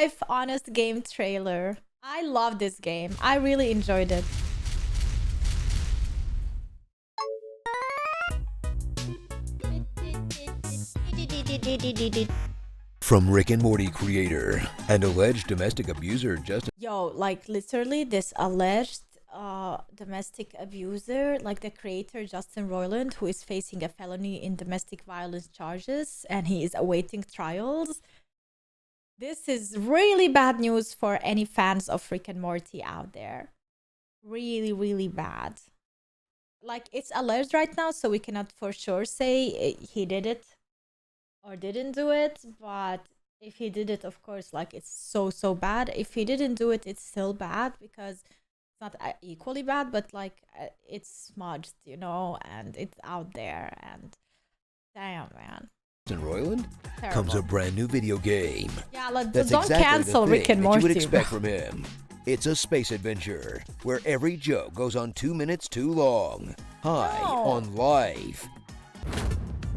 If honest game trailer. I love this game. I really enjoyed it. From Rick and Morty creator and alleged domestic abuser Justin. Yo, like literally this alleged domestic abuser, like the creator Justin Roiland, who is facing a felony in domestic violence charges and he is awaiting trials. This is really bad news for any fans of Rick and Morty out there. Really, really bad. Like, it's alleged right now, so we cannot for sure say he did it or didn't do it, but if he did it, of course, like, it's so bad. If he didn't do it, it's still bad because it's not equally bad, but like it's smudged, you know, and it's out there, and damn, man. Roiland Terrible. comes a brand new video game. Yeah, like, That's don't exactly cancel the Rick thing and that Morty. you would expect from him. It's a space adventure where every joke goes on 2 minutes too long. High on life.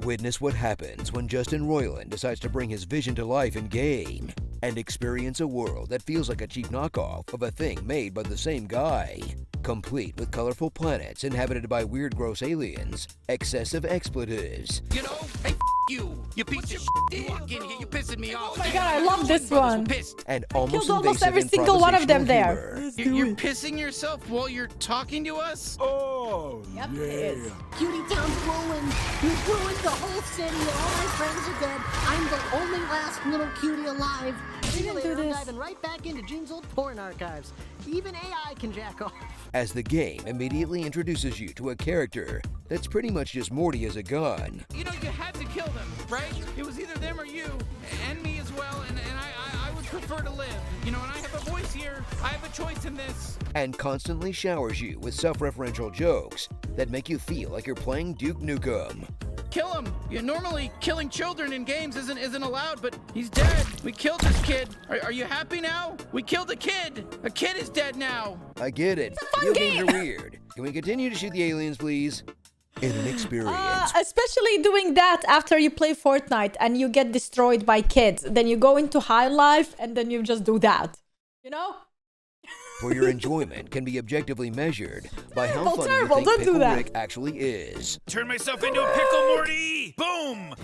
Witness what happens when Justin Roiland decides to bring his vision to life in game and experience a world that feels like a cheap knockoff of a thing made by the same guy. Complete with colorful planets inhabited by weird gross aliens, excessive expletives, You know, hey, you piece of shit. You walk in here, you pissing me off. Oh my god, I love this one. and almost Killed almost invasive every single one of them improvisational there. humor. You're pissing yourself while you're talking to us? Oh, Yep, yeah. it is. Cutie Town's ruined. You've ruined the whole city. All my friends are dead. I'm the only last little cutie alive. See you didn't do later. I'm this. diving right back into Gene's old porn archives. Even AI can jack off. As the game immediately introduces you to a character that's pretty much just Morty as a gun. You know, you had to kill them, right? It was either them or you, and me as well, and I would prefer to live. You know, and I have a voice here. I have a choice in this. And constantly showers you with self-referential jokes that make you feel like you're playing Duke Nukem. Kill him. Normally, killing children in games isn't allowed, but he's dead. We killed this kid. Are you happy now? We killed a kid. A kid is dead now. I get it. Video games are weird. Can we continue to shoot the aliens, please? In an experience. Especially doing that after you play Fortnite and you get destroyed by kids. Then you go into high life and then you just do that. You know? Where your enjoyment can be objectively measured by how Terrible, funny terrible, you think don't do Pickle that. Rick actually is. Turn myself into a pickle, Morty! Boom!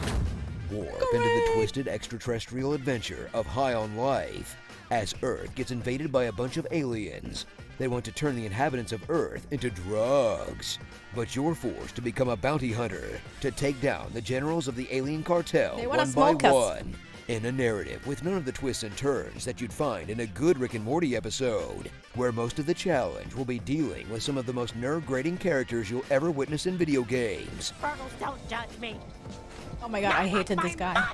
Warp into the twisted extraterrestrial adventure of High on Life. As Earth gets invaded by a bunch of aliens, they want to turn the inhabitants of Earth into drugs. But you're forced to become a bounty hunter to take down the generals of the alien cartel They wanna one by smoke us. one. In a narrative with none of the twists and turns that you'd find in a good Rick and Morty episode, where most of the challenge will be dealing with some of the most nerve-grating characters you'll ever witness in video games. Burgles, don't judge me. Oh my god, I hated this guy.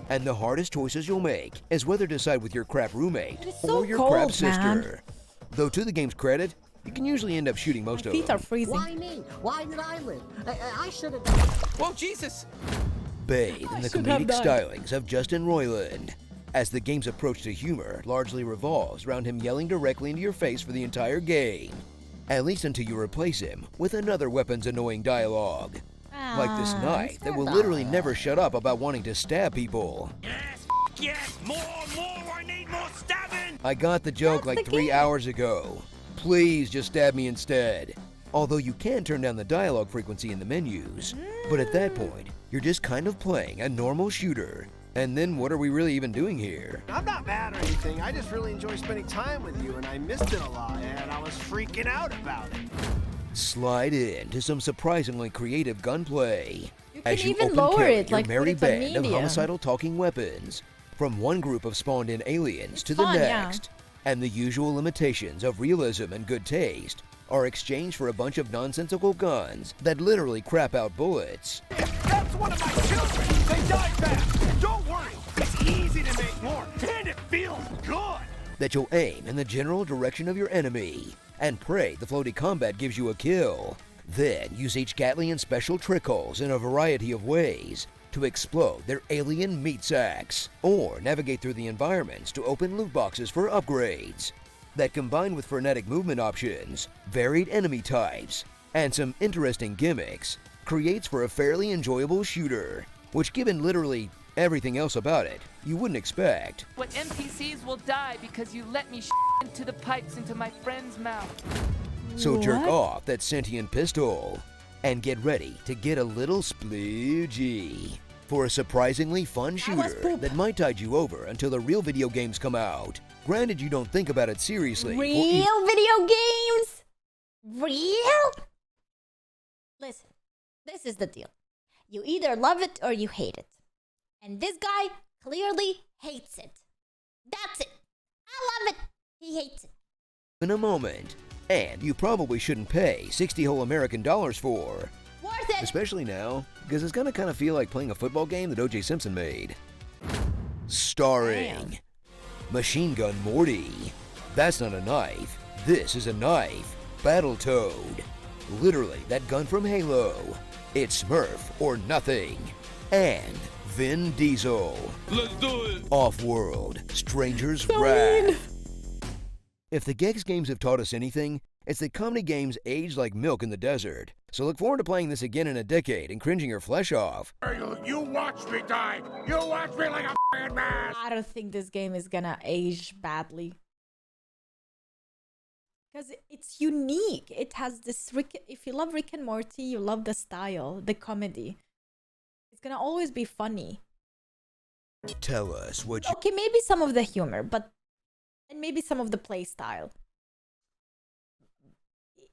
And the hardest choices you'll make is whether to side with your crap roommate It's so or your cold, crap sister. man. Though to the game's credit, you can usually end up shooting most My of feet them. are freezing. Why me? Why did I live? I should have. Whoa, Jesus. Bathe in the should have comedic died. stylings of Justin Roiland, as the game's approach to humor largely revolves around him yelling directly into your face for the entire game. At least until you replace him with another weapon's annoying dialogue. Like this knight that will literally never shut up about wanting to stab people. Yes, yes! More! I need more stabbing! I got the joke That's like the 3 game. hours ago. Please just stab me instead. Although you can turn down the dialogue frequency in the menus. But at that point, you're just kind of playing a normal shooter. And then what are we really even doing here? I'm not mad or anything. I just really enjoy spending time with you, and I missed it a lot, and I was freaking out about it. Slide into some surprisingly creative gunplay. You as can you even open lower carry it, your like, put merry it on band of medium. homicidal talking weapons. From one group of spawned-in aliens to the fun, yeah. next. And the usual limitations of realism and good taste are exchanged for a bunch of nonsensical guns that literally crap out bullets. That's one of my children! They die fast! Don't worry! It's easy to make more, and it feels good! That you'll aim in the general direction of your enemy and pray the floaty combat gives you a kill. Then use each Gatling and special trick holes in a variety of ways to explode their alien meat sacks, or navigate through the environments to open loot boxes for upgrades. That combined with frenetic movement options, varied enemy types, and some interesting gimmicks, creates for a fairly enjoyable shooter, which given literally Everything else about it, you wouldn't expect. What NPCs will die because you let me into the pipes into my friend's mouth. So jerk What? off that sentient pistol and get ready to get a little sploogey for a surprisingly fun was shooter poop. that might tide you over until the real video games come out. Granted, you don't think about it seriously. or Real video games? Real? Listen, this is the deal. You either love it or you hate it. And this guy clearly hates it. That's it. I love it. He hates it. in a moment. And you probably shouldn't pay 60 whole American dollars for. Worth it. Especially now, because it's gonna kind of feel like playing a football game that O.J. Simpson made. Starring Damn. Machine Gun Morty. That's not a knife. This is a knife. Battletoad. Literally, that gun from Halo. It's Smurf or nothing. And Vin Diesel. Let's do it. Off-world, Stranger's So Wrath. mean. If the Gex games have taught us anything, it's that comedy games age like milk in the desert. So look forward to playing this again in a decade and cringing your flesh off. You watch me die. You watch me like a f***ing man. I don't think this game is gonna age badly. Because it's unique. It has this if you love Rick and Morty, you love the style, the comedy. It's gonna always be funny. Tell us what you... Okay, maybe some of the humor, and maybe some of the play style.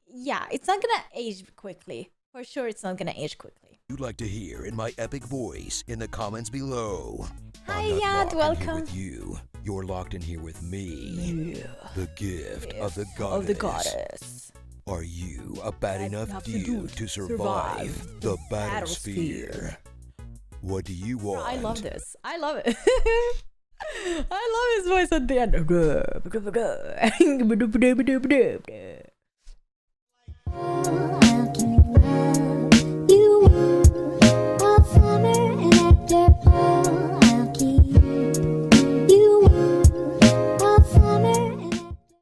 Yeah, it's not gonna age quickly. For sure, it's not gonna age quickly. You'd like to hear in my epic voice in the comments below. Hi, I'm not Yad, locked in here welcome. with you. You're locked in here with me. Yeah. The gift of the goddess. Of the goddess. Are you a bad enough to do dude to to survive survive the the battlesphere? battlesphere? What do you want? I love this. I love it. I love his voice at the end.